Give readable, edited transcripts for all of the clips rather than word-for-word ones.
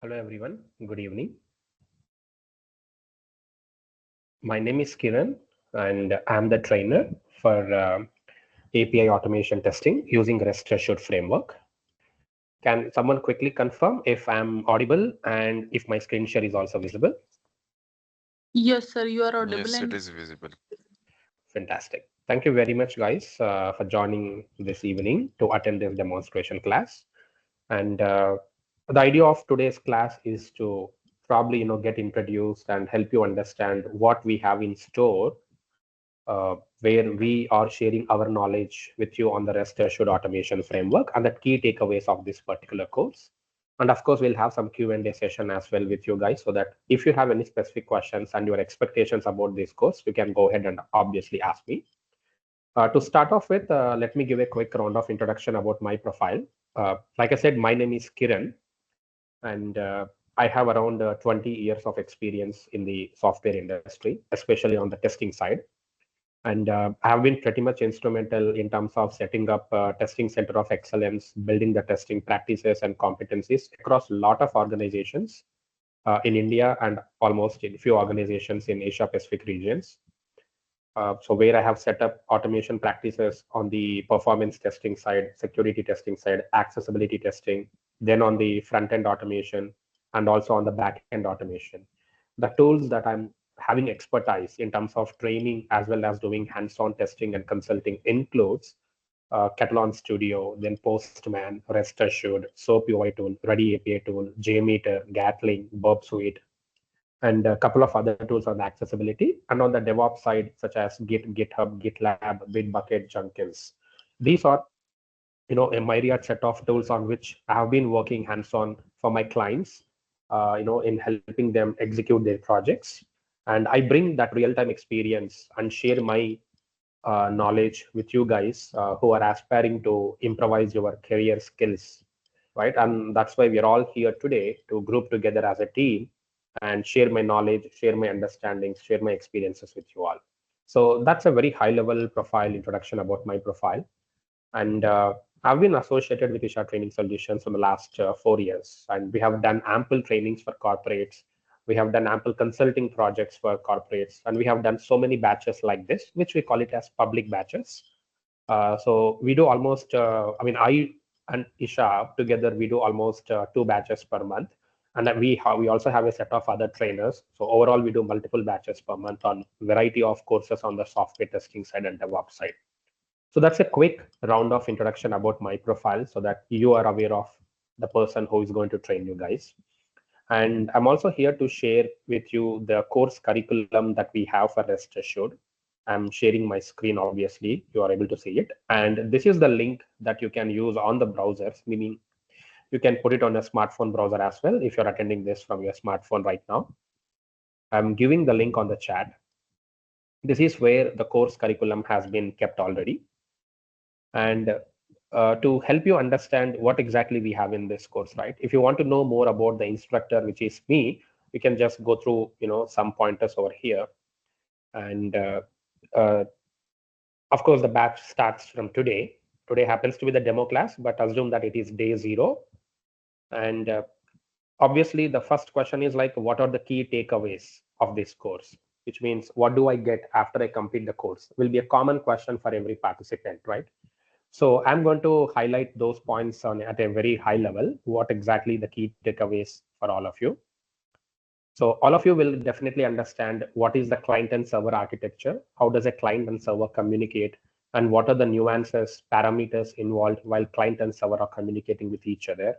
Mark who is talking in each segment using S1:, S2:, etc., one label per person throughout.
S1: Hello everyone, good evening. My name is Kiran and I'm the trainer for API automation testing using REST Assured framework. Can someone quickly confirm if I'm audible and if my screen share is also visible?
S2: Yes, sir, you are audible
S3: Yes, it
S2: and
S3: is visible.
S1: Fantastic. Thank you very much guys for joining this evening to attend this demonstration class. And the idea of today's class is to probably get introduced and help you understand what we have in store, where we are sharing our knowledge with you on the REST Assured automation framework and the key takeaways of this particular course. And of course, we'll have some Q&A session as well with you guys, so that if you have any specific questions and your expectations about this course, you can go ahead and obviously ask me. To start off with, let me give a quick round of introduction about my profile. Like I said, my name is Kiran, and I have around 20 years of experience in the software industry, especially on the testing side. And I have been pretty much instrumental in terms of setting up a testing center of excellence, building the testing practices and competencies across a lot of organizations in India and almost in few organizations in Asia Pacific regions. So where I have set up automation practices on the performance testing side, security testing side, accessibility testing, then on the front end automation, and also on the back end automation. The tools that I'm having expertise in terms of training as well as doing hands-on testing and consulting includes Catalan Studio, then Postman, Rest Assured, SOAP UI tool, Ready API tool, Jmeter, Gatling, Burp Suite, and a couple of other tools on the accessibility. And on the DevOps side, such as Git, GitHub, GitLab, Bitbucket, Jenkins. These are a myriad set of tools on which I have been working hands-on for my clients, in helping them execute their projects. And I bring that real-time experience and share my knowledge with you guys who are aspiring to improvise your career skills, right? And that's why we're all here today to group together as a team and share my knowledge, share my understandings, share my experiences with you all. So that's a very high-level profile introduction about my profile. And I've been associated with Isha Training Solutions for the last 4 years, and we have done ample trainings for corporates. We have done ample consulting projects for corporates, and we have done so many batches like this, which we call it as public batches. So we do almost, I and Isha together, we do almost 2 batches per month. And then we also have a set of other trainers. So overall, we do multiple batches per month on variety of courses on the software testing side and DevOps side. So that's a quick round of introduction about my profile so that you are aware of the person who is going to train you guys. And I'm also here to share with you the course curriculum that we have for Rest Assured. I'm sharing my screen, obviously, you are able to see it. And this is the link that you can use on the browsers, meaning you can put it on a smartphone browser as well if you're attending this from your smartphone right now. I'm giving the link on the chat. This is where the course curriculum has been kept already. And to help you understand what exactly we have in this course, right? If you want to know more about the instructor, which is me, you can just go through, some pointers over here. And uh, of course, the batch starts from today. Today happens to be the demo class, but assume that it is day 0. And obviously, the first question is like, what are the key takeaways of this course? Which means, what do I get after I complete the course? Will be a common question for every participant, right? So I'm going to highlight those points at a very high level, what exactly the key takeaways for all of you. So all of you will definitely understand what is the client and server architecture, how does a client and server communicate, and what are the nuances, parameters involved while client and server are communicating with each other,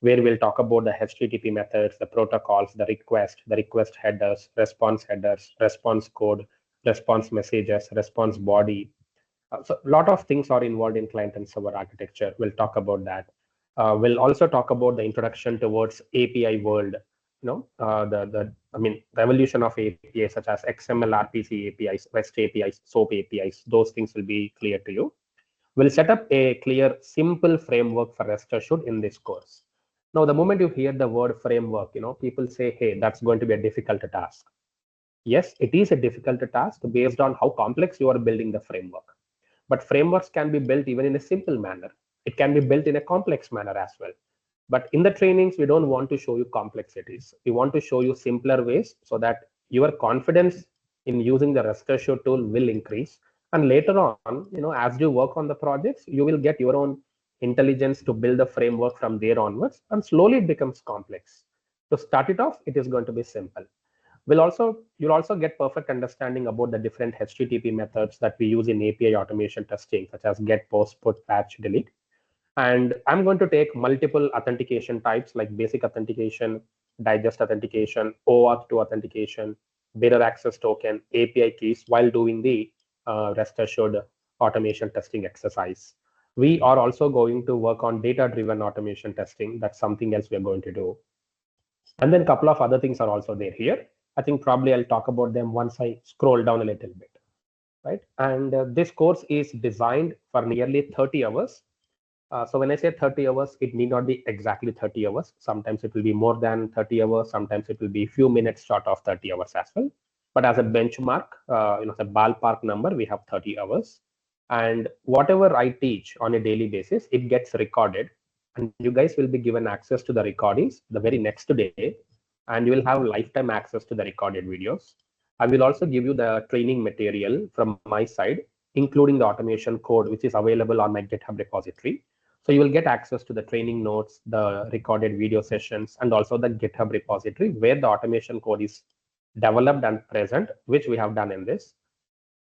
S1: where we'll talk about the HTTP methods, the protocols, the request headers, response code, response messages, response body. So a lot of things are involved in client and server architecture. We'll talk about that. We'll also talk about the introduction towards API world. The evolution of APIs such as XML, RPC APIs, REST APIs, SOAP APIs. Those things will be clear to you. We'll set up a clear, simple framework for REST Assured in this course. Now, the moment you hear the word framework, people say, hey, that's going to be a difficult task. Yes, it is a difficult task based on how complex you are building the framework. But frameworks can be built even in a simple manner. It can be built in a complex manner as well. But in the trainings, we don't want to show you complexities. We want to show you simpler ways so that your confidence in using the rest assured tool will increase. And later on, as you work on the projects, you will get your own intelligence to build the framework from there onwards, and slowly it becomes complex. To start it off, it is going to be simple. You'll also get perfect understanding about the different HTTP methods that we use in API automation testing, such as get, post, put, patch, delete. And I'm going to take multiple authentication types like basic authentication, digest authentication, OAuth2 authentication, bearer access token, API keys while doing the rest assured automation testing exercise. We are also going to work on data-driven automation testing. That's something else we're going to do. And then a couple of other things are also there here. I think probably I'll talk about them once I scroll down a little bit, right? And this course is designed for nearly 30 hours. So when I say 30 hours, it need not be exactly 30 hours. Sometimes it will be more than 30 hours. Sometimes it will be a few minutes short of 30 hours as well. But as a benchmark, the ballpark number, we have 30 hours. And whatever I teach on a daily basis, it gets recorded. And you guys will be given access to the recordings the very next day. And you will have lifetime access to the recorded videos. I will also give you the training material from my side, including the automation code, which is available on my GitHub repository. So you will get access to the training notes, the recorded video sessions, and also the GitHub repository where the automation code is developed and present, which we have done in this.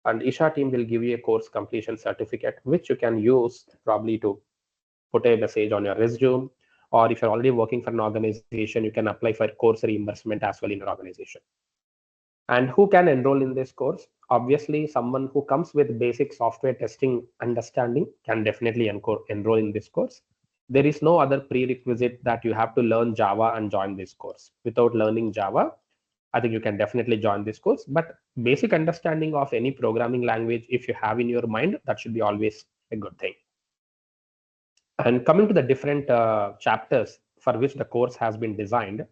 S1: And Isha team will give you a course completion certificate, which you can use probably to put a message on your resume. Or if you're already working for an organization, you can apply for course reimbursement as well in your organization. And who can enroll in this course? Obviously, someone who comes with basic software testing understanding can definitely enroll in this course. There is no other prerequisite that you have to learn Java and join this course. Without learning Java, I think you can definitely join this course. But basic understanding of any programming language, if you have in your mind, that should be always a good thing. And coming to the different chapters for which the course has been designed.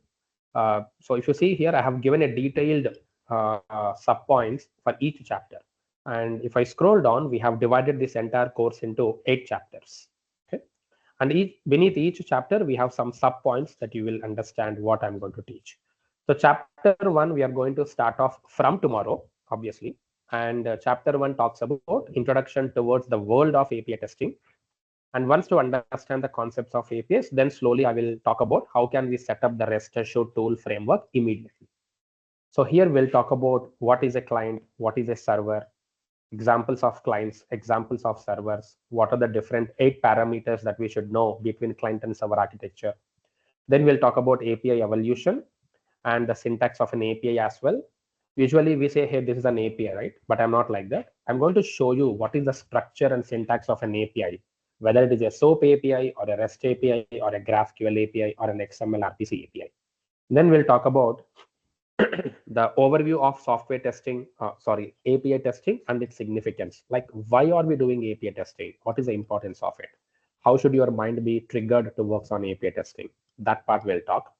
S1: So if you see here, I have given a detailed subpoints for each chapter. And if I scroll down, we have divided this entire course into 8 chapters. Okay? And beneath each chapter, we have some subpoints that you will understand what I'm going to teach. So chapter 1, we are going to start off from tomorrow, obviously. And chapter 1 talks about introduction towards the world of API testing. And once to understand the concepts of APIs, then slowly I will talk about how can we set up the rest assured tool framework immediately. So here we'll talk about what is a client, what is a server, examples of clients, examples of servers, what are the different 8 parameters that we should know between client and server architecture. Then we'll talk about API evolution and the syntax of an API as well. Usually we say, hey, this is an API, right? But I'm not like that. I'm going to show you what is the structure and syntax of an API, whether it is a SOAP API or a REST API or a GraphQL API or an XML RPC API. Then we'll talk about the overview of software testing, API testing and its significance. Like, why are we doing API testing? What is the importance of it? How should your mind be triggered to work on API testing? That part we'll talk.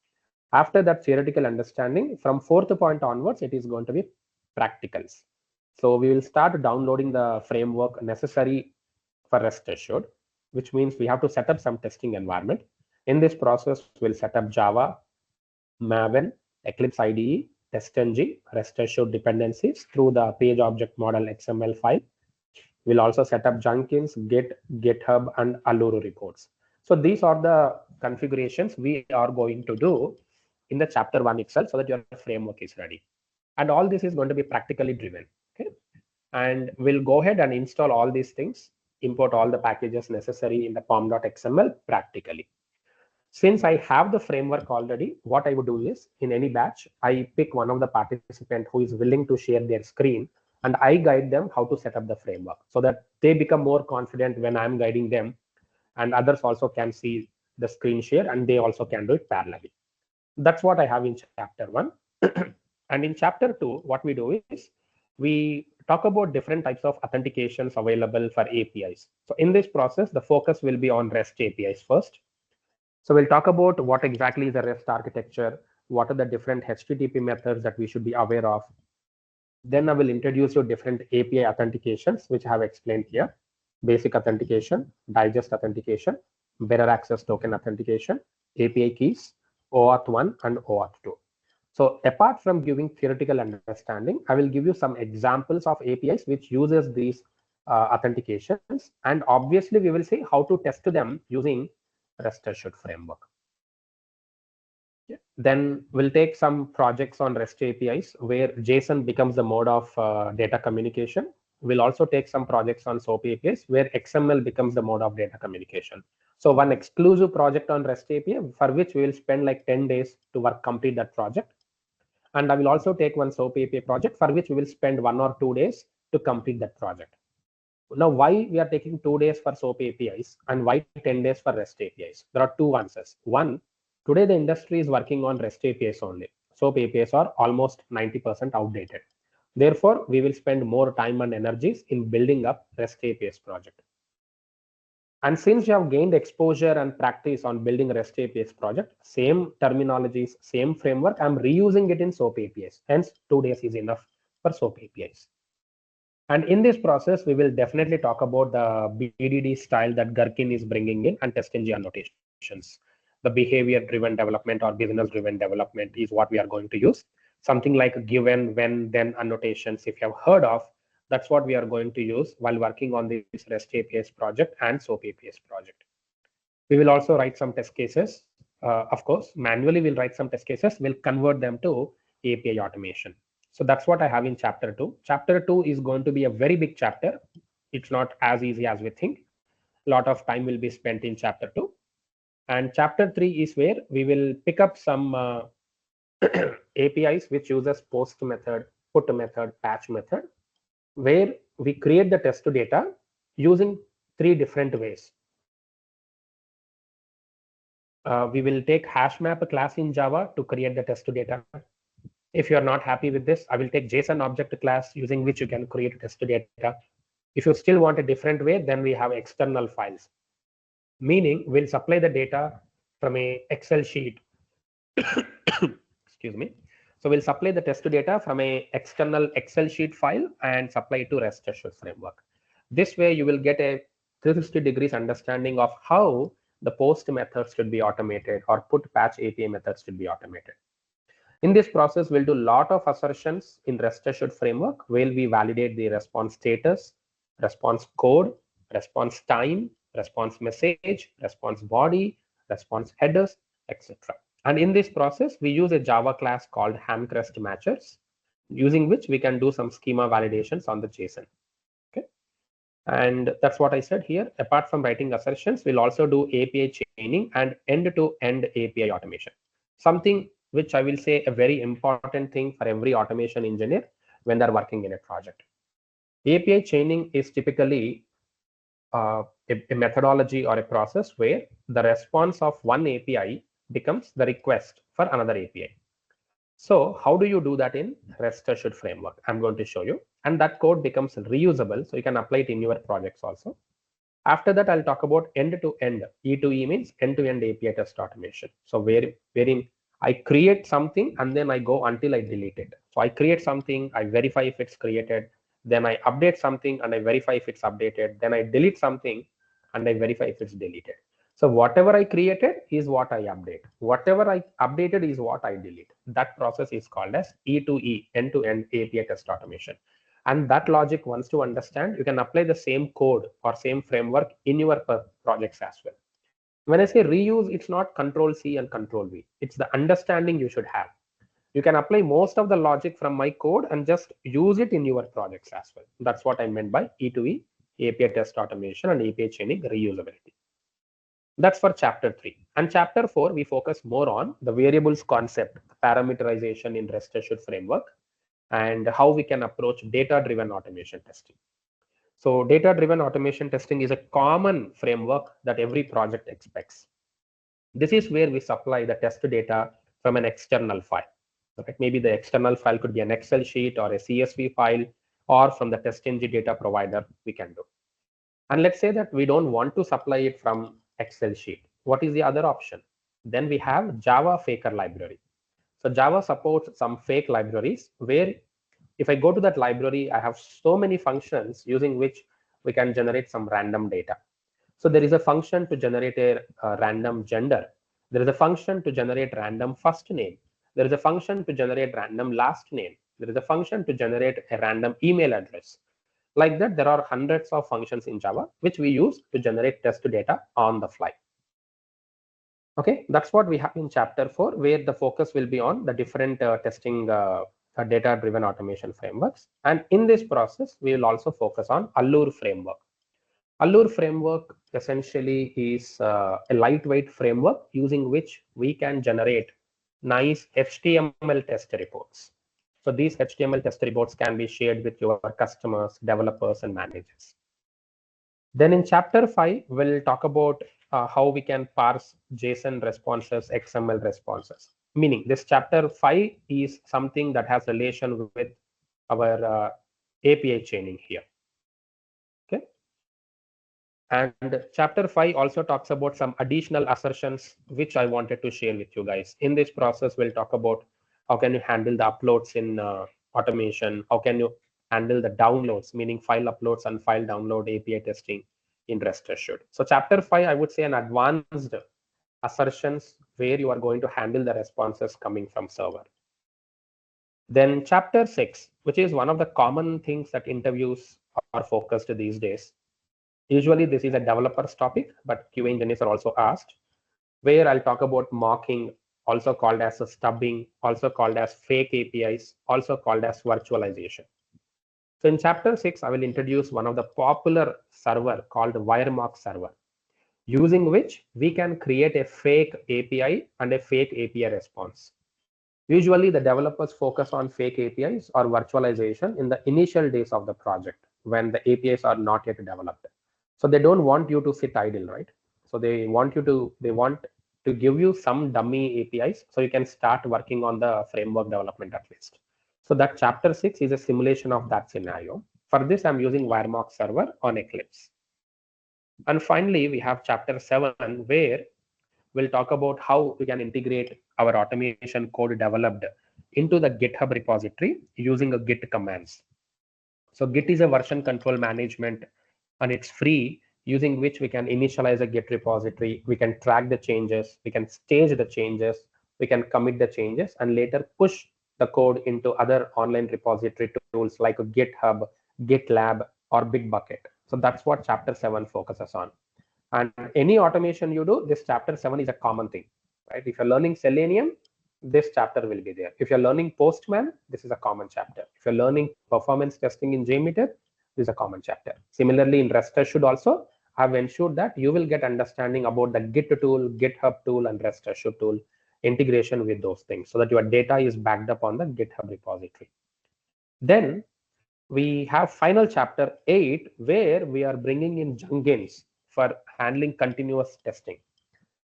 S1: After that theoretical understanding, from 4th point onwards, it is going to be practicals. So we will start downloading the framework necessary for rest assured, which means we have to set up some testing environment. In this process, we'll set up Java, Maven, Eclipse IDE, TestNG, rest assured dependencies through the page object model XML file. We'll also set up Jenkins, Git, GitHub, and Allure reports. So these are the configurations we are going to do in the chapter 1 itself so that your framework is ready. And all this is going to be practically driven. Okay? And we'll go ahead and install all these things, import all the packages necessary in the pom.xml practically. Since I have the framework already, what I would do is in any batch, I pick one of the participants who is willing to share their screen and I guide them how to set up the framework so that they become more confident when I'm guiding them, and others also can see the screen share and they also can do it parallelly. That's what I have in chapter 1. And in chapter 2, what we do is we talk about different types of authentications available for APIs. So in this process, the focus will be on REST APIs first. So we'll talk about what exactly is the REST architecture, what are the different HTTP methods that we should be aware of. Then I will introduce you different API authentications, which I have explained here: basic authentication, digest authentication, bearer access token authentication, API keys, OAuth 1 and OAuth 2. So apart from giving theoretical understanding, I will give you some examples of APIs which uses these authentications, and obviously we will see how to test them using REST assured framework. Then we'll take some projects on REST APIs where JSON becomes the mode of data communication. We'll also take some projects on SOAP APIs where XML becomes the mode of data communication. So one exclusive project on REST API for which we will spend like 10 days to complete that project. And I will also take one SOAP API project for which we will spend 1 or 2 days to complete that project. Now, why we are taking 2 days for SOAP APIs and why 10 days for REST APIs? There are two answers. One, today the industry is working on REST APIs only. SOAP APIs are almost 90% outdated. Therefore, we will spend more time and energies in building up REST APIs project. And since you have gained exposure and practice on building REST APIs project, same terminologies, same framework, I'm reusing it in SOAP APIs. Hence, 2 days is enough for SOAP APIs. And in this process, we will definitely talk about the BDD style that Gherkin is bringing in and test engine annotations. The behavior-driven development or business-driven development is what we are going to use. Something like given, when, then annotations, if you have heard of, that's what we are going to use while working on this REST APIs project and SOAP APIs project. We will also write some test cases. Of course, manually we'll write some test cases. We'll convert them to API automation. So that's what I have in chapter 2. Chapter 2 is going to be a very big chapter. It's not as easy as we think. A lot of time will be spent in chapter 2. And chapter 3 is where we will pick up some APIs which uses post method, put method, patch method, where we create the test data using 3 different ways. We will take HashMap class in Java to create the test data. If you are not happy with this, I will take JSON object class using which you can create test data. If you still want a different way, then we have external files, meaning we'll supply the data from a Excel sheet. Excuse me. So we'll supply the test data from a external Excel sheet file and supply it to REST assured framework. This way you will get a 360 degrees understanding of how the post methods should be automated or put patch API methods should be automated. In this process, we'll do a lot of assertions in REST assured framework where we validate the response status, response code, response time, response message, response body, response headers, etc. And in this process, we use a Java class called hamcrest matchers, using which we can do some schema validations on the JSON. Okay. And that's what I said here. Apart from writing assertions, we'll also do API chaining and end-to-end API automation. Something which I will say a very important thing for every automation engineer when they're working in a project. API chaining is typically a methodology or a process where the response of one API becomes the request for another API. So how do you do that in REST assured framework? I'm going to show you. And that code becomes reusable, so you can apply it in your projects also. After that, I'll talk about end-to-end. E2E means end-to-end API test automation. So wherein I create something and then I go until I delete it. So I create something, I verify if it's created, then I update something and I verify if it's updated, then I delete something and I verify if it's deleted. So whatever I created is what I update. Whatever I updated is what I delete. That process is called as E2E, end-to-end API test automation. And that logic, once you understand, you can apply the same code or same framework in your projects as well. When I say reuse, it's not Control C and Control V. It's the understanding you should have. You can apply most of the logic from my code and just use it in your projects as well. That's what I meant by E2E, API test automation and API chaining reusability. That's for chapter 3. And chapter 4, we focus more on the variables concept, parameterization in REST assured framework, and how we can approach data-driven automation testing. So data-driven automation testing is a common framework that every project expects. This is where we supply the test data from an external file. Okay? Maybe the external file could be an Excel sheet or a CSV file, or from the test engine data provider we can do. And let's say that we don't want to supply it from Excel sheet. What is the other option? Then we have Java Faker library. So Java supports some fake libraries where if I go to that library, I have so many functions using which we can generate some random data. So there is a function to generate a random gender. There is a function to generate random first name. There is a function to generate random last name. There is a function to generate a random email address. Like that, there are hundreds of functions in Java, which we use to generate test data on the fly. Okay, that's what we have in chapter 4, where the focus will be on the different testing data-driven automation frameworks. And in this process, we will also focus on Allure framework. Allure framework essentially is a lightweight framework using which we can generate nice HTML test reports. So these HTML test reports can be shared with your customers, developers, and managers. Then in chapter 5, we'll talk about how we can parse JSON responses, XML responses. Meaning this chapter 5 is something that has relation with our API chaining here. Okay. And chapter 5 also talks about some additional assertions, which I wanted to share with you guys. In this process, we'll talk about how can you handle the uploads in automation, how can you handle the downloads, meaning file uploads and file download API testing in rest assured. So chapter 5, I would say an advanced assertions where you are going to handle the responses coming from server. Then chapter 6, which is one of the common things that interviews are focused these days. Usually this is a developer's topic, but QA engineers are also asked, where I'll talk about mocking, also called as a stubbing, also called as fake APIs, also called as virtualization. So in chapter 6, I will introduce one of the popular server called wiremock server, using which we can create a fake API and a fake API response. Usually the developers focus on fake APIs or virtualization in the initial days of the project when the APIs are not yet developed. So they don't want you to sit idle, right? So they want to give you some dummy APIs so you can start working on the framework development at least. So that chapter 6 is a simulation of that scenario. For this, I'm using wiremock server on Eclipse. And finally, we have chapter 7, where we'll talk about how we can integrate our automation code developed into the GitHub repository using a Git commands. So Git is a version control management, and it's free, using which we can initialize a Git repository, we can track the changes, we can stage the changes, we can commit the changes, and later push the code into other online repository tools like GitHub, GitLab, or Bitbucket. So that's what chapter 7 focuses on. And any automation you do, this chapter 7 is a common thing, right? If you're learning Selenium, this chapter will be there. If you're learning Postman, this is a common chapter. If you're learning performance testing in Jmeter, this is a common chapter. Similarly, in rest assured also, I've ensured that you will get understanding about the Git tool, GitHub tool, and rest assured tool integration with those things, so that your data is backed up on the GitHub repository. Then we have final chapter 8, where we are bringing in Jenkins for handling continuous testing.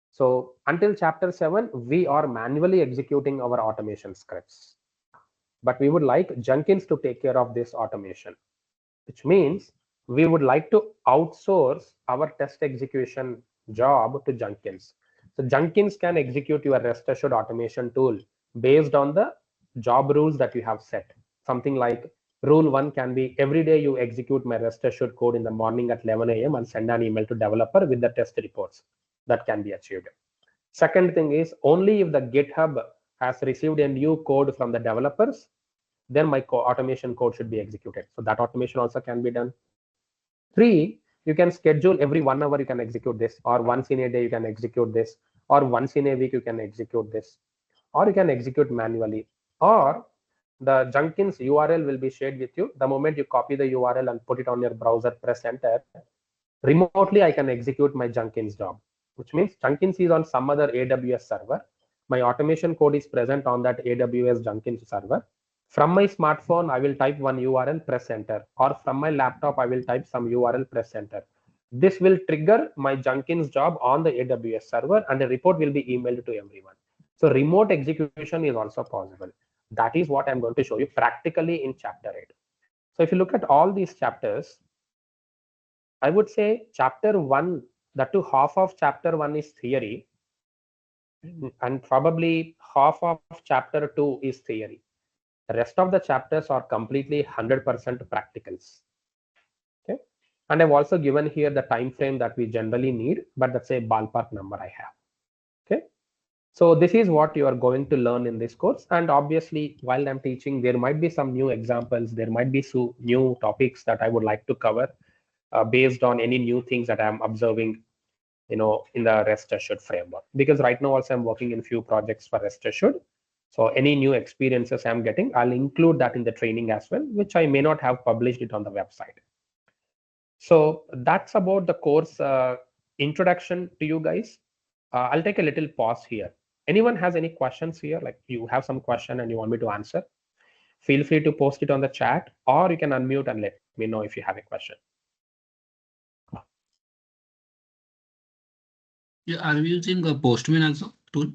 S1: So until chapter 7, we are manually executing our automation scripts, but we would like Jenkins to take care of this automation, which means we would like to outsource our test execution job to Jenkins. So Jenkins can execute your rest assured automation tool based on the job rules that you have set. Something like rule 1 can be every day you execute my rest assured code in the morning at 11 a.m. and send an email to developer with the test reports. That can be achieved. Second thing is, only if the GitHub has received a new code from the developers, then my automation code should be executed. So that automation also can be done. 3, you can schedule every 1 hour you can execute this, or once in a day you can execute this, or once in a week you can execute this, or you can execute manually, or the Jenkins URL will be shared with you. The moment you copy the URL and put it on your browser, press enter, remotely I can execute my Jenkins job, which means Jenkins is on some other AWS server. My automation code is present on that AWS Jenkins server. From my smartphone, I will type one URL, press enter, or from my laptop, I will type some URL, press enter. This will trigger my Jenkins job on the AWS server, and a report will be emailed to everyone. So remote execution is also possible. That is what I'm going to show you practically in chapter 8. So if you look at all these chapters, I would say chapter 1, that to half of chapter 1 is theory, and probably half of chapter 2 is theory. The rest of the chapters are completely 100% practicals. Okay. And I've also given here the time frame that we generally need, but that's a ballpark number I have. Okay. So this is what you are going to learn in this course. And obviously, while I'm teaching, there might be some new examples. There might be some new topics that I would like to cover based on any new things that I'm observing, in the rest assured framework. Because right now also I'm working in few projects for rest assured. So any new experiences I'm getting, I'll include that in the training as well, which I may not have published it on the website. So that's about the course introduction to you guys. I'll take a little pause here. Anyone has any questions here? Like you have some question and you want me to answer? Feel free to post it on the chat, or you can unmute and let me know if you have a question.
S3: Yeah, are you using a Postman also tool?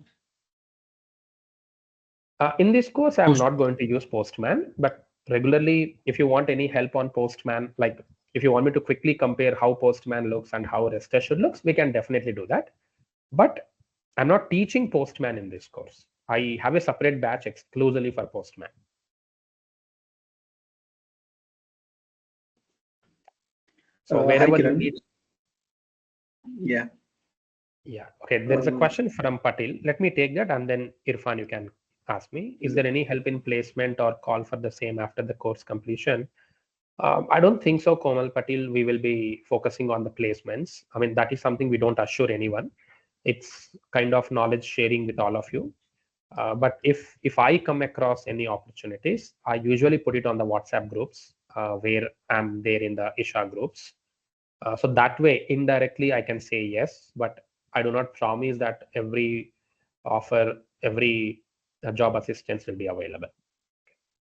S1: In this course, I'm not going to use Postman, but regularly, if you want any help on Postman, like if you want me to quickly compare how Postman looks and how rest assured looks, we can definitely do that. But I'm not teaching Postman in this course. I have a separate batch exclusively for Postman. So wherever you need.
S4: Yeah.
S1: Yeah. Okay. There is a question from Patil. Let me take that, and then Irfan, you can ask me. Is there any help in placement or call for the same after the course completion? I don't think so, Komal Patil. We will be focusing on the placements. I mean, that is something we don't assure anyone. It's kind of knowledge sharing with all of you. But if I come across any opportunities, I usually put it on the WhatsApp groups where I'm there in the Isha groups. So that way, indirectly, I can say yes, but I do not promise that every offer, every job assistance will be available.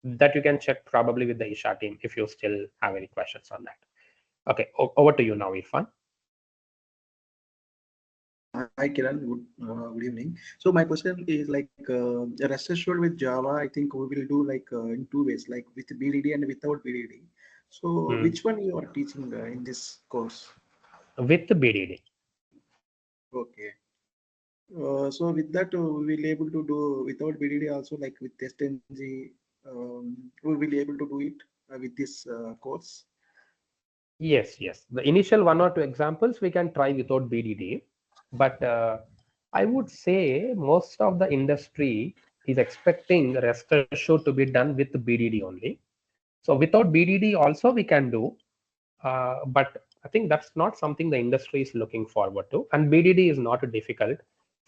S1: That you can check probably with the Isha team if you still have any questions on that. Okay, over to you now, Irfan.
S4: Hi Kiran, good evening. So my question is like rest assured with Java, I think we will do like in two ways, like with BDD and without BDD. So which one you are teaching in this course?
S1: With the BDD.
S4: Okay. So with that, we will able to do without BDD also, like with TestNG, we will be able to do it with this course.
S1: Yes. The initial one or two examples we can try without BDD, but I would say most of the industry is expecting rest assured to be done with BDD only. So without BDD also we can do, but I think that's not something the industry is looking forward to. And BDD is not difficult.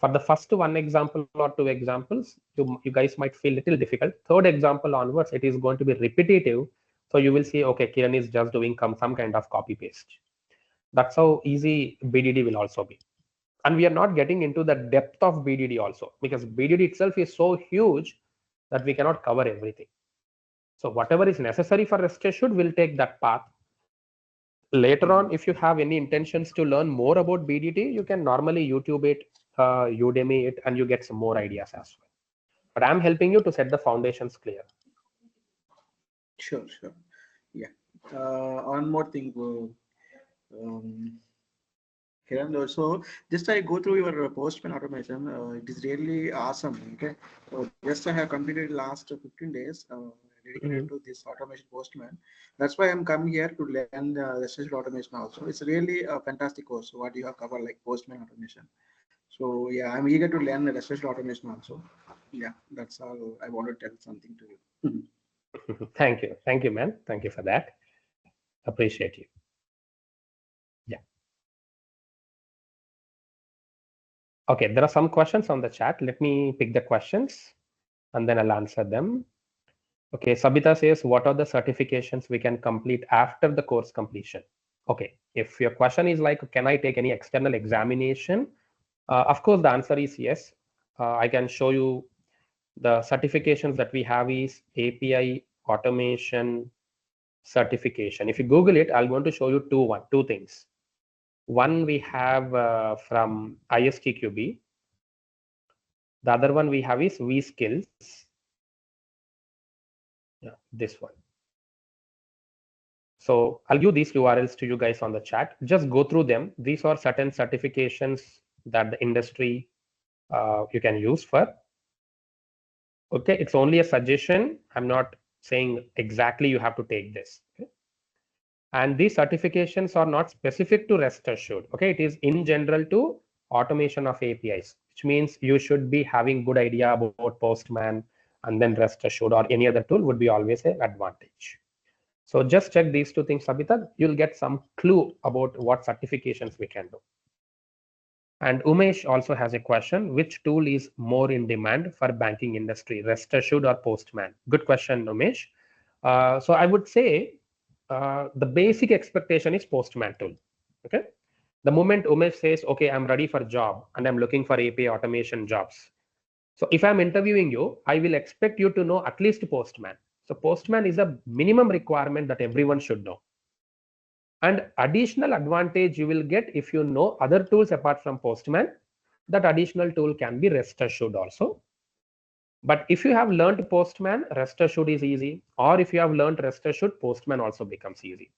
S1: For the first one example or two examples, you guys might feel little difficult. Third example onwards, it is going to be repetitive. So you will see, okay, Kiran is just doing some kind of copy paste. That's how easy BDD will also be. And we are not getting into the depth of BDD also, because BDD itself is so huge that we cannot cover everything. So whatever is necessary for rest assured, we'll take that path. Later on, if you have any intentions to learn more about BDD, you can normally YouTube it, Udemy it, and you get some more ideas as well. But I'm helping you to set the foundations clear.
S4: Sure. Yeah. One more thing. Kiran, also just I go through your Postman automation. It is really awesome. Okay. Just I have completed last 15 days dedicated to this automation Postman. That's why I'm coming here to learn the social automation also. It's really a fantastic course. What you have covered like Postman automation. So yeah, I'm eager to learn the social automation also. Yeah, that's all I want to tell something to you.
S1: Thank you, man. Thank you for that. Appreciate you. Yeah. Okay, there are some questions on the chat. Let me pick the questions and then I'll answer them. Okay, Sabita says, what are the certifications we can complete after the course completion? Okay, if your question is like, can I take any external examination? Of course, the answer is yes. I can show you the certifications that we have is API automation certification. If you Google it, I'm going to show you two things. One we have from ISTQB. The other one we have is vSkills. Yeah, this one. So I'll give these URLs to you guys on the chat. Just go through them. These are certain certifications that the industry you can use for. Okay, it's only a suggestion. I'm not saying exactly you have to take this. Okay? And these certifications are not specific to rest assured. Okay, it is in general to automation of APIs, which means you should be having good idea about Postman, and then rest assured or any other tool would be always an advantage. So just check these two things, Sabita. You'll get some clue about what certifications we can do. And Umesh also has a question: which tool is more in demand for banking industry, rest assured or Postman? Good question, Umesh. So I would say the basic expectation is Postman tool. Okay. The moment Umesh says, okay, I'm ready for a job and I'm looking for API automation jobs. So if I'm interviewing you, I will expect you to know at least Postman. So Postman is a minimum requirement that everyone should know. And additional advantage you will get if you know other tools apart from Postman. That additional tool can be rest assured also. But if you have learned Postman, rest assured is easy. Or if you have learned rest assured, Postman also becomes easy.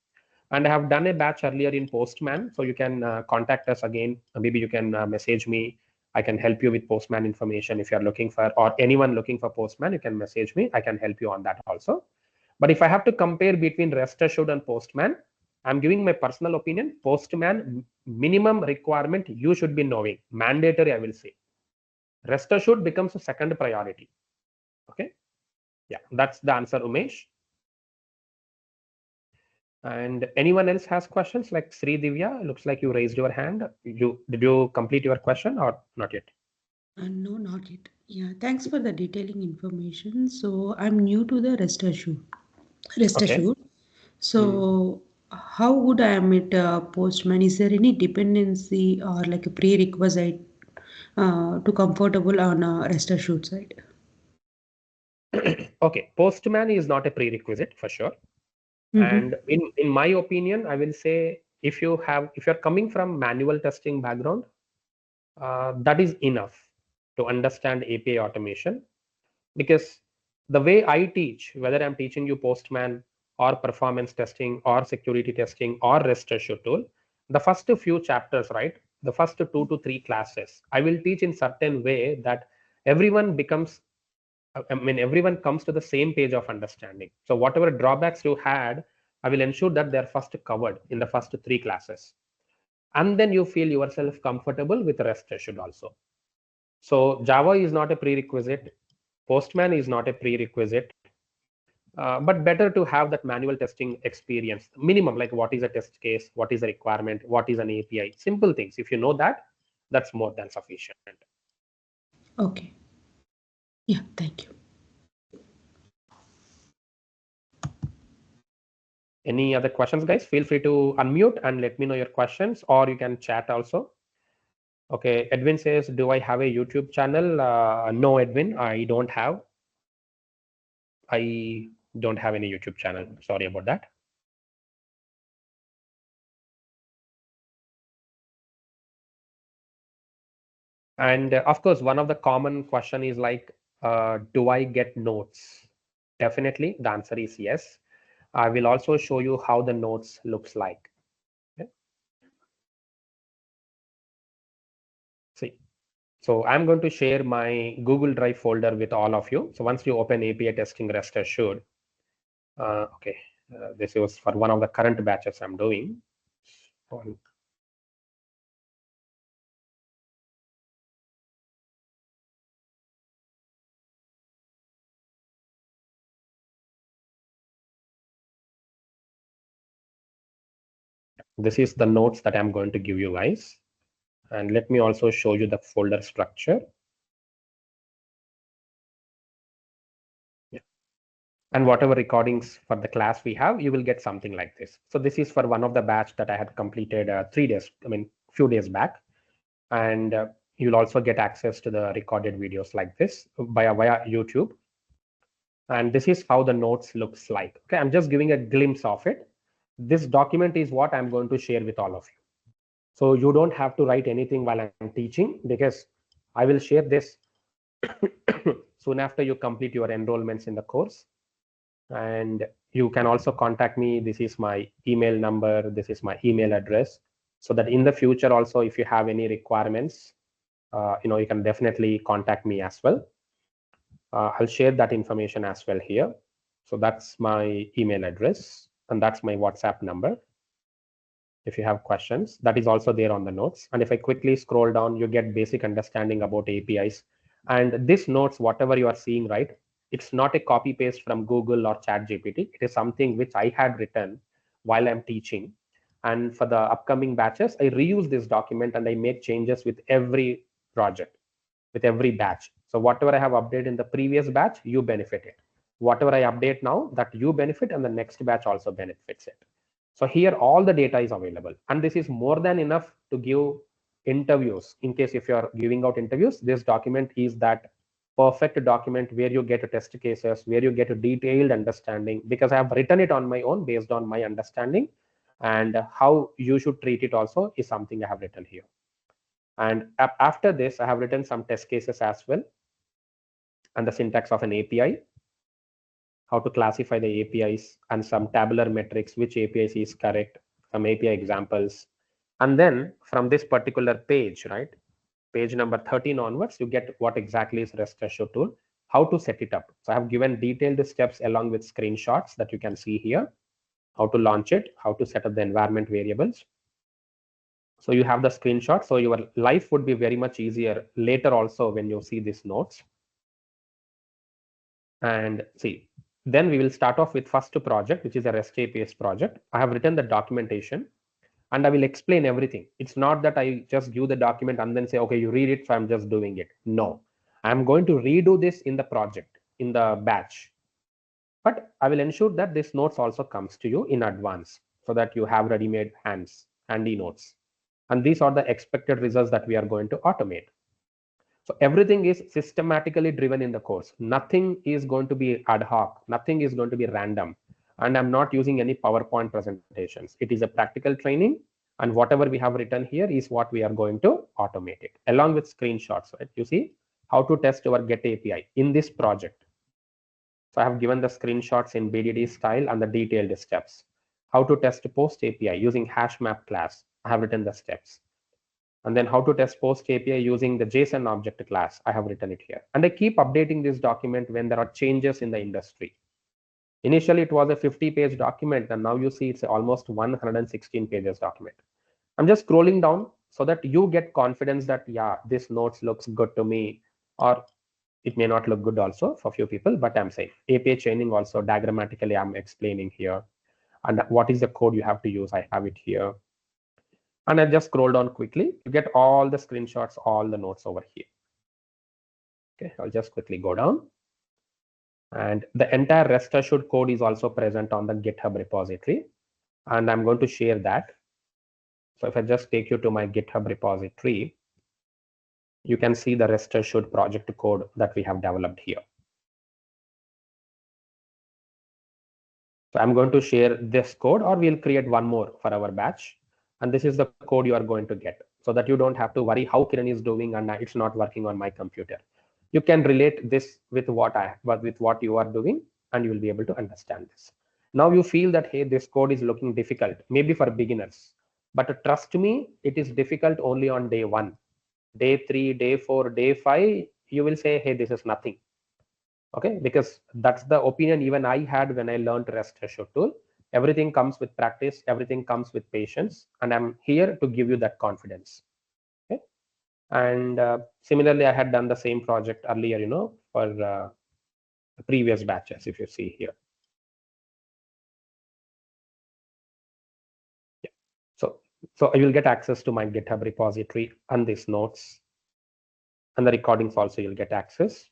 S1: And I have done a batch earlier in Postman, so you can contact us again. Maybe you can message me. I can help you with Postman information if you're looking for, or anyone looking for Postman, you can message me. I can help you on that also. But if I have to compare between rest assured and Postman, I'm giving my personal opinion. Postman minimum requirement you should be knowing, mandatory I will say. Rest assured becomes a second priority. Okay, yeah, that's the answer, Umesh. And anyone else has questions like Sri Divya? Looks like you raised your hand. Did you complete your question or not yet?
S5: No, not yet. Yeah, thanks for the detailing information. So I'm new to the rest assured. Rest
S1: Okay.
S5: assured. So how good I am at Postman? Is there any dependency or like a prerequisite to comfortable on a rest assured side?
S1: Okay, Postman is not a prerequisite for sure. And in my opinion, I will say if you're coming from manual testing background, that is enough to understand API automation. Because the way I teach, whether I'm teaching you Postman or performance testing or security testing or rest assured tool, the first few chapters, right? The first 2 to 3 classes, I will teach in certain way that everyone becomes, I mean, everyone comes to the same page of understanding. So whatever drawbacks you had, I will ensure that they're first covered in the first 3 classes. And then you feel yourself comfortable with rest assured also. So Java is not a prerequisite. Postman is not a prerequisite. But better to have that manual testing experience, minimum, like what is a test case, what is a requirement, what is an API, simple things. If you know that, that's more than sufficient.
S5: Okay. Yeah, thank you.
S1: Any other questions, guys? Feel free to unmute and let me know your questions, or you can chat also. Okay, Edwin says, do I have a YouTube channel? No, Edwin, I don't have. I don't have any YouTube channel. Sorry about that. And of course, one of the common question is like, do I get notes? Definitely, the answer is yes. I will also show you how the notes looks like. Okay. See, so I'm going to share my Google Drive folder with all of you. So once you open API testing, rest assured. Okay, this was for one of the current batches I'm doing. This is the notes that I'm going to give you guys. And let me also show you the folder structure. Yeah. And whatever recordings for the class we have, you will get something like this. So this is for one of the batch that I had completed 3 days, I mean, few days back. And you'll also get access to the recorded videos like this via YouTube. And this is how the notes looks like. Okay, I'm just giving a glimpse of it. This document is what I'm going to share with all of you. So you don't have to write anything while I'm teaching, because I will share this soon after you complete your enrollments in the course. And you can also contact me. This is my email number. This is my email address. So that in the future also, if you have any requirements, you can definitely contact me as well. I'll share that information as well here. So that's my email address. and that's my WhatsApp number. If you have questions, that is also there on the notes. And if I quickly scroll down, you get basic understanding about APIs. And this notes, whatever you are seeing, right, it's not a copy paste from Google or ChatGPT. It is something which I had written while I'm teaching. And for the upcoming batches, I reuse this document and I make changes with every project, with every batch. So whatever I have updated in the previous batch, you benefit it. Whatever I update now, that you benefit, and the next batch also benefits it. So here all the data is available, and this is more than enough to give interviews. In case if you're giving out interviews, this document is that perfect document where you get test cases, where you get a detailed understanding, because I have written it on my own based on my understanding, and how you should treat it also is something I have written here. And after this, I have written some test cases as well, and the syntax of an API, how to classify the APIs, and some tabular metrics, which APIs is correct, some API examples. And then from this particular page, right, page number 13 onwards, you get what exactly is REST Assured tool, how to set it up. So I have given detailed steps along with screenshots that you can see here, how to launch it, how to set up the environment variables. So you have the screenshot. So your life would be very much easier later also when you see these notes. And see, then we will start off with first project, which is a REST APIs project. I have written the documentation and I will explain everything. It's not that I just give the document and then say, okay, you read it, so I'm just doing it. No, I'm going to redo this in the project, in the batch. But I will ensure that this notes also comes to you in advance so that you have ready-made handy notes. And these are the expected results that we are going to automate. So everything is systematically driven in the course. Nothing is going to be ad hoc. Nothing is going to be random. And I'm not using any PowerPoint presentations. It is a practical training. And whatever we have written here is what we are going to automate it along with screenshots, right? You see how to test our Get API in this project. So I have given the screenshots in BDD style and the detailed steps. How to test Post API using HashMap class. I have written the steps. And then how to test Post API using the JSON object class. I have written it here. And I keep updating this document when there are changes in the industry. Initially, it was a 50-page document, and now you see it's almost 116 pages document. I'm just scrolling down so that you get confidence that, yeah, this notes looks good to me, or it may not look good also for a few people, but I'm saying API chaining also diagrammatically I'm explaining here. And what is the code you have to use? I have it here. And I'll just scroll down quickly to get all the screenshots, all the notes over here. Okay, I'll just quickly go down. And the entire REST Assured code is also present on the GitHub repository. And I'm going to share that. So if I just take you to my GitHub repository, you can see the REST Assured project code that we have developed here. So I'm going to share this code, or we'll create one more for our batch. And this is the code you are going to get, so that you don't have to worry how Kiran is doing and it's not working on my computer. You can relate this with what you are doing, and you will be able to understand this. Now you feel that, hey, this code is looking difficult, maybe for beginners. But trust me, it is difficult only on day 1. Day 3, day 4, day 5, you will say, hey, this is nothing. Okay, because that's the opinion even I had when I learned REST Assured tool. Everything comes with practice, everything comes with patience, and I'm here to give you that confidence. Okay, and similarly, I had done the same project earlier, for the previous batches, if you see here. Yeah, so you will get access to my GitHub repository and these notes, and the recordings also you'll get access.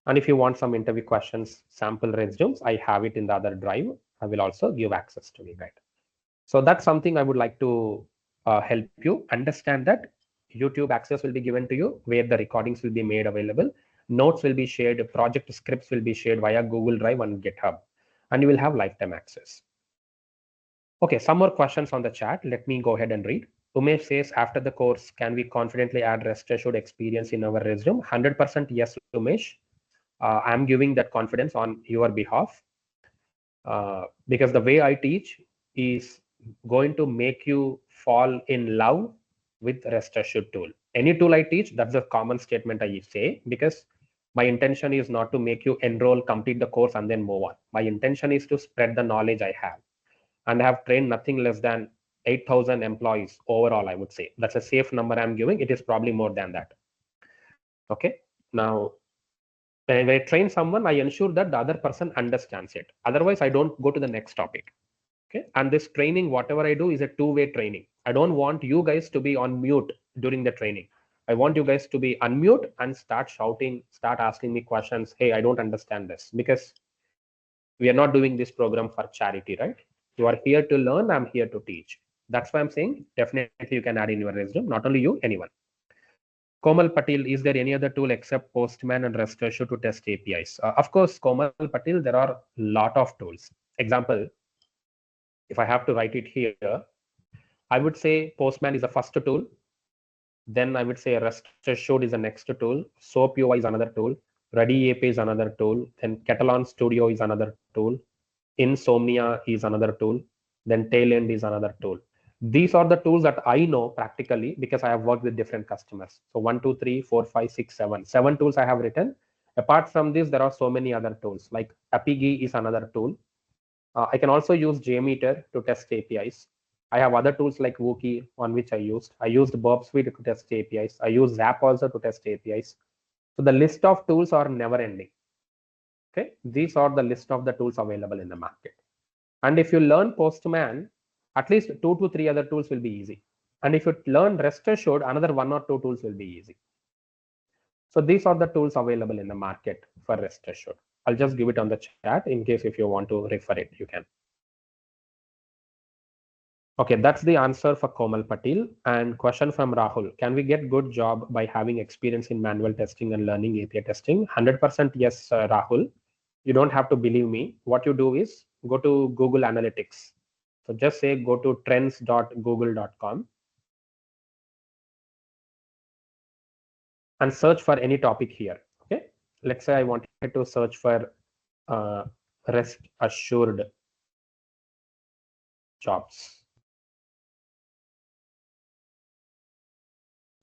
S1: And if you want some interview questions, sample resumes, I have it in the other drive. I will also give access to it, right? So that's something I would like to help you understand, that YouTube access will be given to you, where the recordings will be made available. Notes will be shared, project scripts will be shared via Google Drive and GitHub, and you will have lifetime access. Okay, some more questions on the chat. Let me go ahead and read. Umesh says, after the course, can we confidently add REST Assured experience in our resume? 100% yes, Umesh. I'm giving that confidence on your behalf, because the way I teach is going to make you fall in love with REST Assured tool. Any tool I teach, that's a common statement I say, because my intention is not to make you enroll, complete the course, and then move on. My intention is to spread the knowledge I have. and I have trained nothing less than 8,000 employees overall, I would say. That's a safe number I'm giving. It is probably more than that. Okay. Now, when I train someone, I ensure that the other person understands it. Otherwise, I don't go to the next topic. Okay. And this training, whatever I do, is a two-way training. I don't want you guys to be on mute during the training. I want you guys to be unmute and start shouting, start asking me questions. Hey, I don't understand this, because we are not doing this program for charity, right? You are here to learn. I'm here to teach. That's why I'm saying definitely you can add in your resume. Not only you, anyone. Komal Patil, is there any other tool except Postman and REST Assured to test APIs? Of course, Komal Patil, there are a lot of tools. Example, if I have to write it here, I would say Postman is the first tool. Then I would say REST Assured is the next tool. SOAP UI is another tool. Ready API is another tool. Then Catalan Studio is another tool. Insomnia is another tool. Then Tailend is another tool. These are the tools that I know practically because I have worked with different customers. So 1, 2, 3, 4, 5, 6, 7. 7 tools I have written. Apart from this, there are so many other tools. Like Apigee is another tool. I can also use Jmeter to test APIs. I have other tools like Wookie on which I used. I used Burp Suite to test APIs. I use Zap also to test APIs. So the list of tools are never ending. Okay, these are the list of the tools available in the market. And if you learn Postman, at least 2 to 3 other tools will be easy. And if you learn REST Assured, another 1 or 2 tools will be easy. So these are the tools available in the market for REST Assured. I'll just give it on the chat in case if you want to refer it, you can. Okay, that's the answer for Komal Patil. And question from Rahul, can we get good job by having experience in manual testing and learning API testing? 100% yes, Rahul. You don't have to believe me. What you do is go to Google Analytics. So just say go to trends.google.com and search for any topic here. Okay, let's say I wanted to search for REST Assured jobs.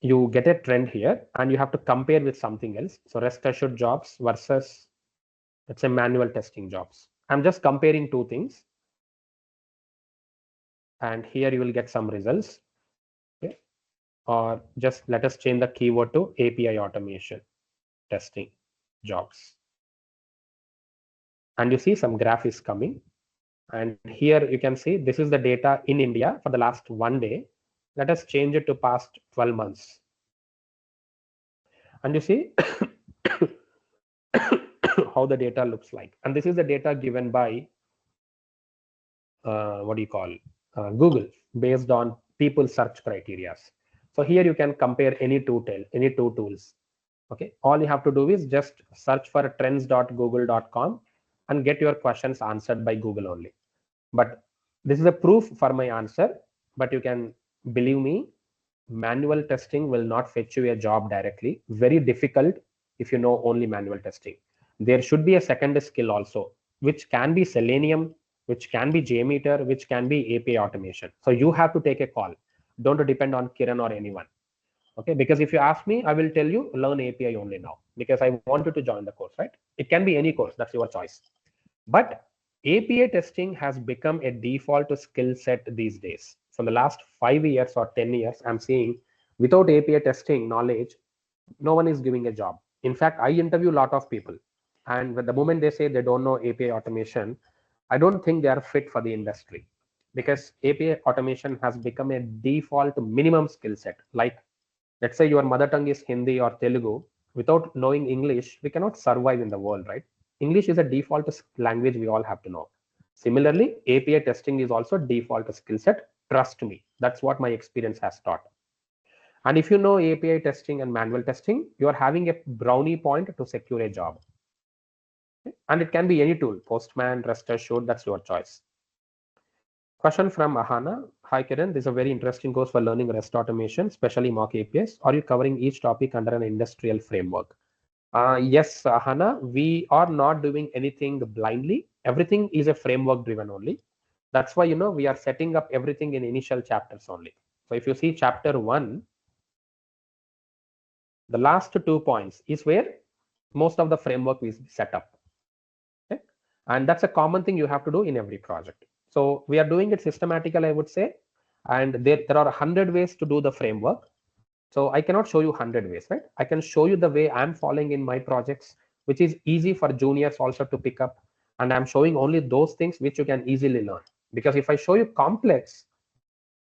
S1: You get a trend here and you have to compare with something else. So REST Assured jobs versus, let's say, manual testing jobs. I'm just comparing two things. And here you will get some results. Okay. Or just let us change the keyword to API automation testing jobs. And you see some graph is coming. And here you can see this is the data in India for the last 1 day. Let us change it to past 12 months. And you see how the data looks like. And this is the data given by Google based on people search criteria. So here you can compare any two tools. Okay, all you have to do is just search for trends.google.com and get your questions answered by Google only. But this is a proof for my answer. But you can believe me, manual testing will not fetch you a job directly. Very difficult if you know only manual testing. There should be a second skill also, which can be Selenium, which can be Jmeter, which can be API automation. So you have to take a call. Don't depend on Kiran or anyone. Okay, because if you ask me, I will tell you learn API only now because I want you to join the course, right? It can be any course, that's your choice. But API testing has become a default skill set these days. From the last 5 years or 10 years, I'm seeing without API testing knowledge, no one is giving a job. In fact, I interview a lot of people, and the moment they say they don't know API automation, I don't think they are fit for the industry because API automation has become a default minimum skill set. Like, let's say your mother tongue is Hindi or Telugu. Without knowing English, we cannot survive in the world, right? English is a default language we all have to know. Similarly, API testing is also default skill set. Trust me, that's what my experience has taught. And if you know API testing and manual testing, you are having a brownie point to secure a job. Okay? And it can be any tool, Postman, REST Assured, that's your choice. Question from Ahana. Hi, Kiran. This is a very interesting course for learning REST automation, especially mock APIs. Are you covering each topic under an industrial framework? Yes, Ahana, we are not doing anything blindly. Everything is a framework driven only. That's why, we are setting up everything in initial chapters only. So if you see chapter 1, the last 2 points is where most of the framework is set up. Okay? And that's a common thing you have to do in every project. So we are doing it systematically, I would say. And there are 100 ways to do the framework. So I cannot show you 100 ways, right? I can show you the way I'm following in my projects, which is easy for juniors also to pick up. And I'm showing only those things which you can easily learn. Because if I show you complex,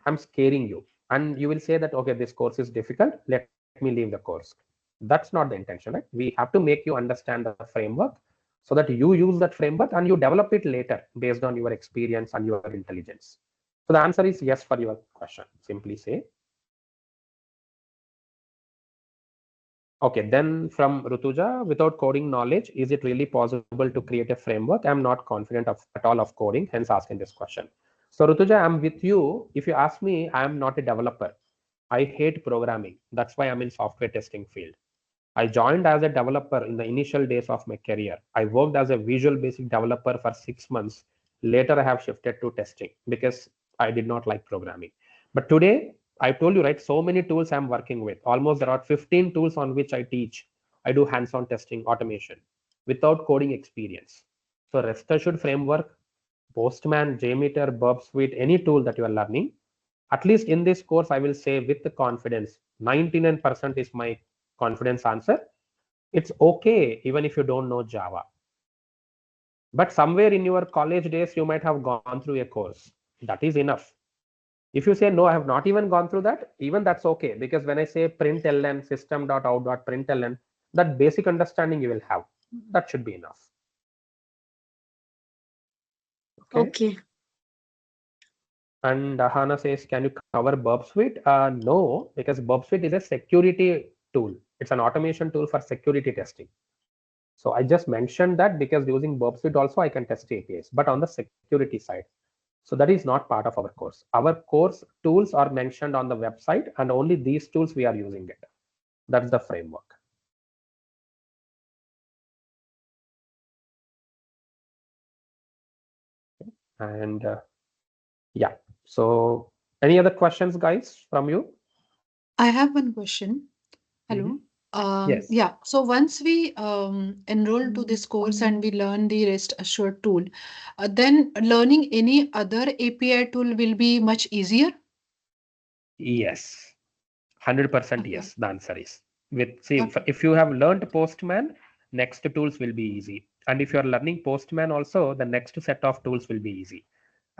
S1: I'm scaring you. And you will say that, okay, this course is difficult. Let me leave the course. That's not the intention, right? We have to make you understand the framework so that you use that framework and you develop it later based on your experience and your intelligence. So the answer is yes for your question. Simply say. Okay, then from Rutuja, without coding knowledge, is it really possible to create a framework? I'm not confident at all of coding, hence asking this question. So Rutuja, I'm with you. If you ask me, I'm not a developer. I hate programming. That's why I'm in software testing field. I joined as a developer in the initial days of my career. I worked as a Visual Basic developer for 6 months. Later, I have shifted to testing because I did not like programming. But today, I told you, right, so many tools I'm working with. Almost there are 15 tools on which I teach. I do hands-on testing automation without coding experience. So rest assured framework, Postman, Jmeter, Burp Suite, any tool that you are learning, at least in this course, I will say with the confidence, 99% is my confidence answer. It's okay even if you don't know Java. But somewhere in your college days, you might have gone through a course. That is enough. If you say, no, I have not even gone through that, even that's okay. Because when I say println system.out.println, that basic understanding you will have. That should be enough.
S2: Okay.
S1: And Hana says, can you cover Burp Suite? No, because Burp Suite is a security tool. It's an automation tool for security testing. So I just mentioned that because using Burp Suite also I can test APIs, but on the security side. So that is not part of our course. Our course tools are mentioned on the website and only these tools we are using it. That's the framework. And yeah, so any other questions, guys, from you?
S6: I have one question. Hello.
S1: Yes.
S6: Yeah. So once we enroll to this course and we learn the REST assured tool, then learning any other API tool will be much easier.
S1: Yes. 100%
S6: Okay.
S1: yes. The answer is see,
S6: Okay.
S1: if you have learned Postman, next tools will be easy. And if you are learning Postman also, the next set of tools will be easy.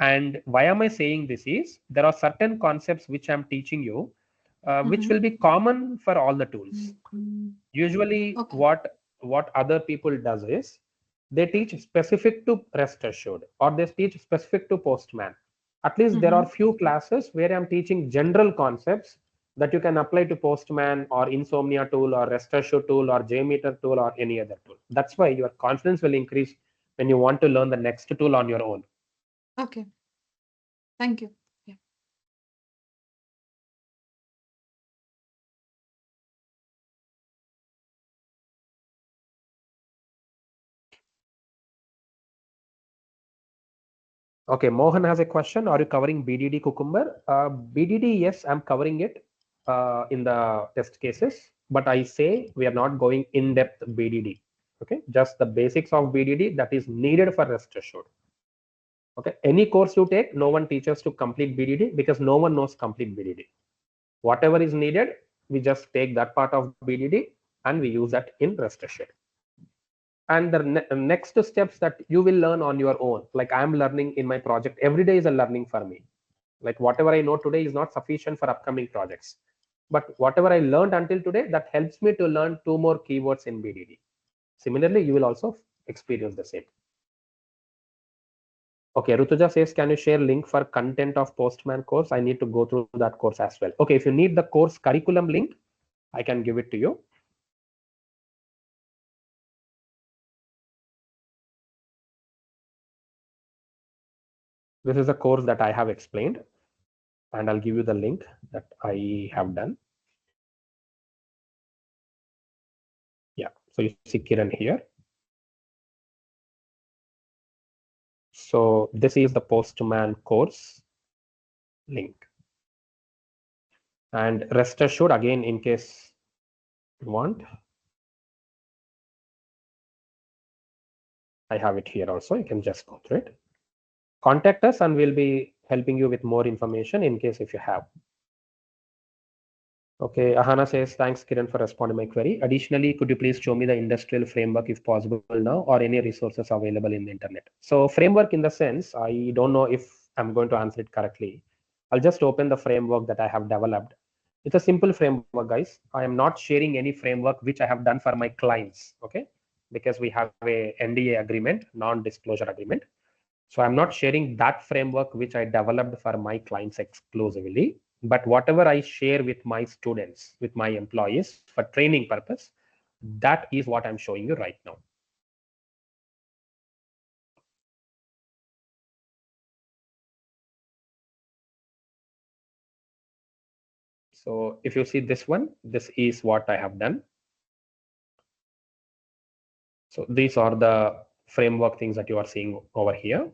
S1: And why am I saying this is there are certain concepts which I'm teaching you, which will be common for all the tools. Usually
S6: Okay.
S1: what other people does is they teach specific to rest assured or they teach specific to Postman. At least there are few classes where I'm teaching general concepts that you can apply to Postman or Insomnia tool or rest assured tool or Jmeter tool or any other tool. That's why your confidence will increase when you want to learn the next tool on your own.
S6: Okay. Thank you. Yeah.
S1: Okay, Mohan has a question. Are you covering BDD Cucumber? BDD, yes, I'm covering it in the test cases, but I say we are not going in depth BDD. Okay, just the basics of BDD that is needed for rest assured. Okay, any course you take, no one teaches to complete BDD because no one knows complete BDD. Whatever is needed, we just take that part of BDD and we use that in rest assured. And the next steps that you will learn on your own, like I'm learning in my project, every day is a learning for me. Like whatever I know today is not sufficient for upcoming projects, but whatever I learned until today, that helps me to learn 2 more keywords in BDD. Similarly, you will also experience the same. Okay, Rutuja says, can you share link for content of Postman course? I need to go through that course as well. Okay, if you need the course curriculum link, I can give it to you. This is a course that I have explained, and I'll give you the link that I have done. Yeah, so you see Kiran here. So this is the Postman course link. And rest assured, again, in case you want, I have it here also. You can just go through it. contact us and we'll be helping you with more information in case if you have. Okay, Ahana says, thanks, Kiran, for responding my query. Additionally, could you please show me the industrial framework if possible now, or any resources available in the internet? So framework in the sense, I don't know if I'm going to answer it correctly. I'll just open the framework that I have developed. It's a simple framework, guys. I am not sharing any framework which I have done for my clients, okay? Because we have a NDA agreement, non-disclosure agreement. So I'm not sharing that framework which I developed for my clients exclusively, but whatever I share with my students, with my employees for training purpose, that is what I'm showing you right now. So if you see this one, this is what I have done. So these are the framework things that you are seeing over here.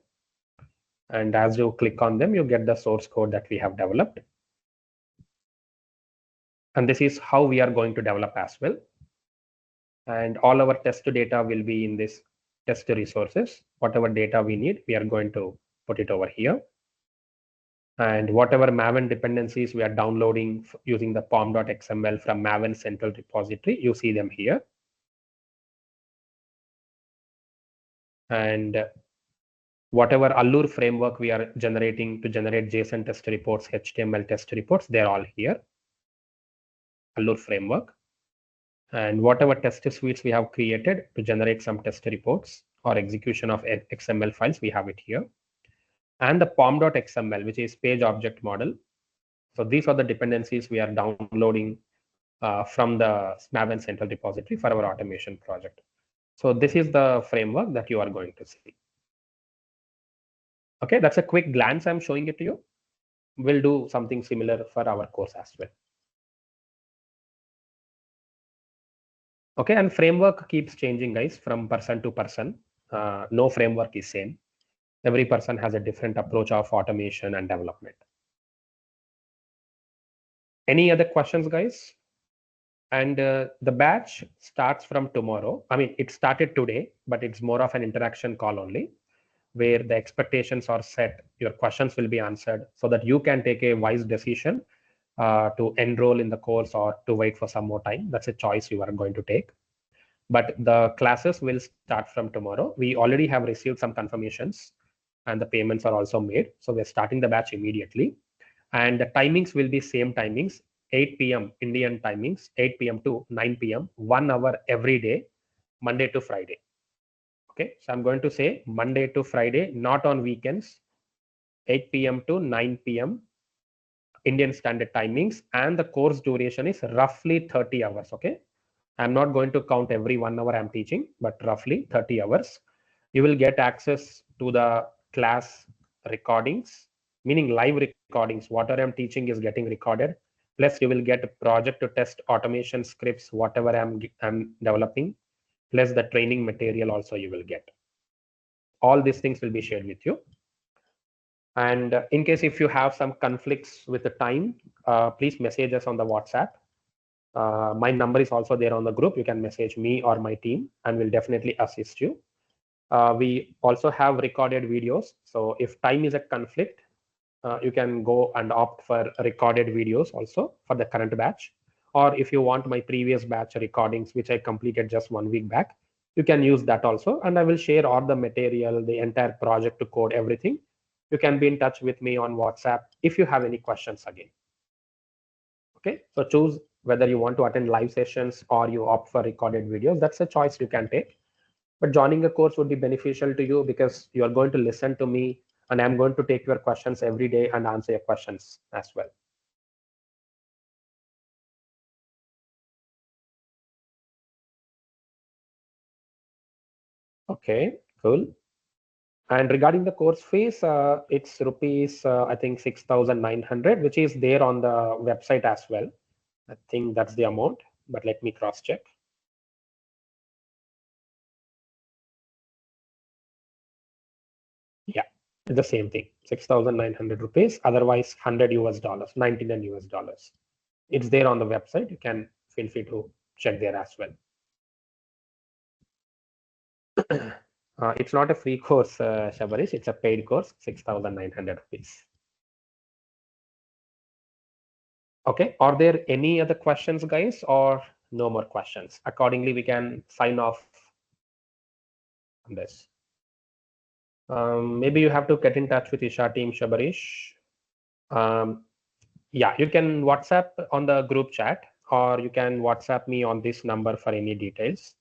S1: And as you click on them, you get the source code that we have developed. And this is how we are going to develop as well. And all our test data will be in this test resources. Whatever data we need, we are going to put it over here. And whatever Maven dependencies we are downloading using the pom.xml from Maven central repository, you see them here. And whatever Allure framework we are generating to generate JSON test reports, HTML test reports, they're all here. Allure framework. And whatever test suites we have created to generate some test reports or execution of XML files, we have it here. And the pom.xml, which is page object model. So these are the dependencies we are downloading from the Maven central repository for our automation project. So this is the framework that you are going to see. Okay, that's a quick glance I'm showing it to you. We'll do something similar for our course as well. Okay, and framework keeps changing, guys, from person to person. No framework is same. Every person has a different approach of automation and development. Any other questions, guys? And the batch starts from tomorrow. I mean, it started today, but it's more of an interaction call only, where the expectations are set. Your questions will be answered so that you can take a wise decision to enroll in the course or to wait for some more time. That's a choice you are going to take. But the classes will start from tomorrow. We already have received some confirmations and the payments are also made. So we're starting the batch immediately. And the timings will be same timings, 8 p.m. Indian timings, 8 p.m. to 9 p.m., 1 hour every day, Monday to Friday. Okay, so I'm going to say Monday to Friday, not on weekends, 8 p.m. to 9 p.m. Indian standard timings, and the course duration is roughly 30 hours. Okay, I'm not going to count every 1 hour I'm teaching, but roughly 30 hours. You will get access to the class recordings, meaning live recordings. Whatever I'm teaching is getting recorded. Plus, you will get a project to test automation scripts, whatever I'm developing. Plus, the training material also you will get. All these things will be shared with you. And in case if you have some conflicts with the time, please message us on the WhatsApp. My number is also there on the group. You can message me or my team and we'll definitely assist you. We also have recorded videos. So if time is a conflict, you can go and opt for recorded videos also for the current batch. Or if you want my previous batch recordings, which I completed just 1 week back, you can use that also. And I will share all the material, the entire project to code, everything. You can be in touch with me on WhatsApp if you have any questions again. Okay, so choose whether you want to attend live sessions or you opt for recorded videos. That's a choice you can take. But joining a course would be beneficial to you because you are going to listen to me and I'm going to take your questions every day and answer your questions as well. Okay, cool. And regarding the course fees, it's rupees, I think 6,900, which is there on the website as well. I think that's the amount, but let me cross check. Yeah, it's the same thing, 6,900 rupees, otherwise 100 US dollars, 99 US dollars. It's there on the website. You can feel free to check there as well. It's not a free course, Shabarish. It's a paid course, 6,900 rupees. Okay, are there any other questions, guys, or no more questions? Accordingly, we can sign off on this. Maybe you have to get in touch with Isha team, Shabarish. Yeah, you can WhatsApp on the group chat, or you can WhatsApp me on this number for any details.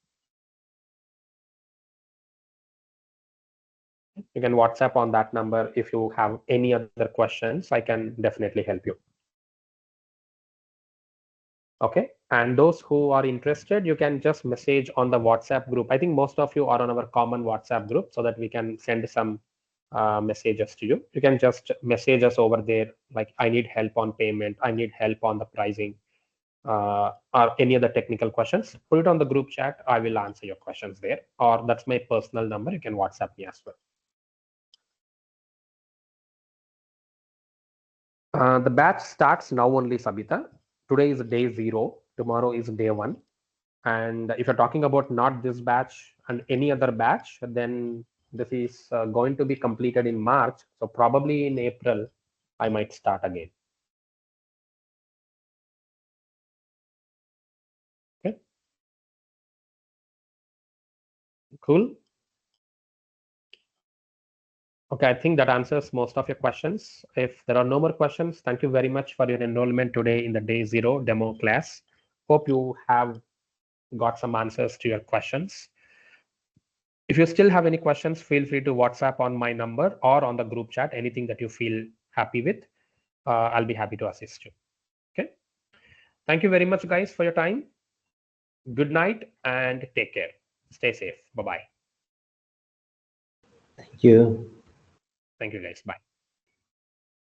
S1: You can WhatsApp on that number if you have any other questions. I can definitely help you. Okay, and those who are interested, you can just message on the WhatsApp group. I think most of you are on our common WhatsApp group, so that we can send some messages to you. You can just message us over there, like, I need help on payment, I need help on the pricing, or any other technical questions. Put it on the group chat. I will answer your questions there, or that's my personal number. You can WhatsApp me as well. The batch starts now only, Sabita. Today is day 0. Tomorrow is day 1. And if you're talking about not this batch and any other batch, then this is going to be completed in March. So probably in April, I might start again. Okay. Cool. Okay, I think that answers most of your questions. If there are no more questions, thank you very much for your enrollment today in the day 0 demo class. Hope you have got some answers to your questions. If you still have any questions, feel free to WhatsApp on my number or on the group chat, anything that you feel happy with. I'll be happy to assist you. Okay. Thank you very much, guys, for your time. Good night and take care. Stay safe. Bye-bye.
S7: Thank you.
S1: Thank you, guys. Bye.